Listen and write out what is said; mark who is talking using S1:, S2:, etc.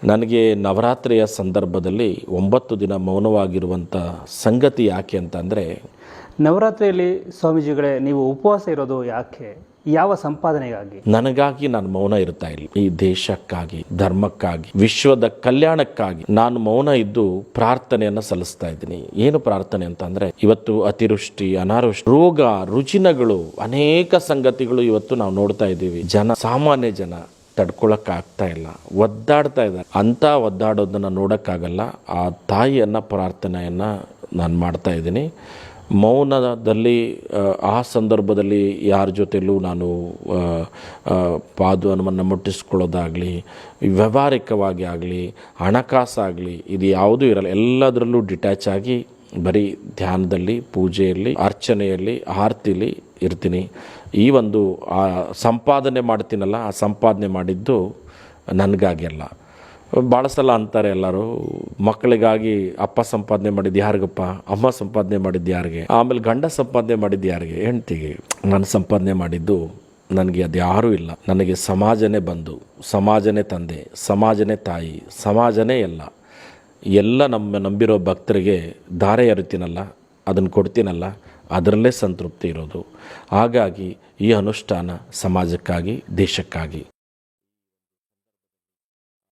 S1: ನನಗೆ ನವರಾತ್ರಿಯ ಸಂದರ್ಭದಲ್ಲಿ 9 ದಿನ ಮೌನವಾಗಿರುವಂಥ ಸಂಗತಿ ಯಾಕೆ ಅಂತಂದರೆ,
S2: ನವರಾತ್ರಿಯಲ್ಲಿ ಸ್ವಾಮೀಜಿಗಳೇ ನೀವು ಉಪವಾಸ ಇರೋದು ಯಾಕೆ? ಯಾವ ಸಂಪಾದನೆಗಾಗಿ?
S1: ನನಗಾಗಿ ನಾನು ಮೌನ ಇರ್ತಾ ಇಲ್ಲ. ಈ ದೇಶಕ್ಕಾಗಿ, ಧರ್ಮಕ್ಕಾಗಿ, ವಿಶ್ವದ ಕಲ್ಯಾಣಕ್ಕಾಗಿ ನಾನು ಮೌನ ಇದ್ದು ಪ್ರಾರ್ಥನೆಯನ್ನು ಸಲ್ಲಿಸ್ತಾ ಇದ್ದೀನಿ. ಏನು ಪ್ರಾರ್ಥನೆ ಅಂತಂದರೆ, ಇವತ್ತು ಅತಿವೃಷ್ಟಿ, ಅನಾವೃಷ್ಟಿ, ರೋಗ ರುಜಿನಗಳು, ಅನೇಕ ಸಂಗತಿಗಳು ಇವತ್ತು ನಾವು ನೋಡ್ತಾ ಇದ್ದೀವಿ. ಸಾಮಾನ್ಯ ಜನ ತಡ್ಕೊಳಕ್ಕಾಗ್ತಾ ಇಲ್ಲ, ಒದ್ದಾಡ್ತಾ ಇದ್ದಾರೆ. ಅಂಥ ಒದ್ದಾಡೋದನ್ನು ನೋಡೋಕ್ಕಾಗಲ್ಲ. ಆ ತಾಯಿಯನ್ನು ಪ್ರಾರ್ಥನೆಯನ್ನು ನಾನು ಮಾಡ್ತಾ ಇದ್ದೀನಿ. ಮೌನದಲ್ಲಿ ಆ ಸಂದರ್ಭದಲ್ಲಿ ಯಾರ ಜೊತೆಲೂ ನಾನು ಪಾದವನ್ನು ಮುಟ್ಟಿಸ್ಕೊಳ್ಳೋದಾಗಲಿ, ವ್ಯಾವಹಾರಿಕವಾಗಿ ಆಗಲಿ, ಹಣಕಾಸಾಗಲಿ, ಇದು ಯಾವುದೂ ಇರಲ್ಲ. ಎಲ್ಲದರಲ್ಲೂ ಡಿಟ್ಯಾಚ್ ಆಗಿ ಬರೀ ಧ್ಯಾನದಲ್ಲಿ, ಪೂಜೆಯಲ್ಲಿ, ಅರ್ಚನೆಯಲ್ಲಿ, ಆರತಿಲಿ ಇರ್ತೀನಿ. ಈ ಒಂದು ಸಂಪಾದನೆ ಮಾಡ್ತೀನಲ್ಲ, ಆ ಸಂಪಾದನೆ ಮಾಡಿದ್ದು ನನಗಾಗಿ ಅಲ್ಲ. ಭಾಳ ಸಲ ಅಂತಾರೆ ಎಲ್ಲರೂ, ಮಕ್ಕಳಿಗಾಗಿ ಅಪ್ಪ ಸಂಪಾದನೆ ಮಾಡಿದ್ದು ಯಾರಿಗಪ್ಪ, ಅಮ್ಮ ಸಂಪಾದನೆ ಮಾಡಿದ್ದು ಯಾರಿಗೆ, ಆಮೇಲೆ ಗಂಡ ಸಂಪಾದನೆ ಮಾಡಿದ್ದು ಯಾರಿಗೆ, ಹೆಂಡ್ತಿಗೆ. ನಾನು ಸಂಪಾದನೆ ಮಾಡಿದ್ದು ನನಗೆ ಅದು ಯಾರೂ ಇಲ್ಲ. ನನಗೆ ಸಮಾಜನೇ ಬಂದು, ಸಮಾಜನೇ ತಂದೆ, ಸಮಾಜನೇ ತಾಯಿ, ಸಮಾಜನೇ ಎಲ್ಲ ನಂಬಿರೋ ಭಕ್ತರಿಗೆ ಧಾರೆ ಎರಿತೀನಲ್ಲ, ಅದನ್ನು ಕೊಡ್ತೀನಲ್ಲ, ಅದರಲ್ಲೇ ಸಂತೃಪ್ತಿ ಇರೋದು. ಹಾಗಾಗಿ ಈ ಅನುಷ್ಠಾನ ಸಮಾಜಕ್ಕಾಗಿ, ದೇಶಕ್ಕಾಗಿ.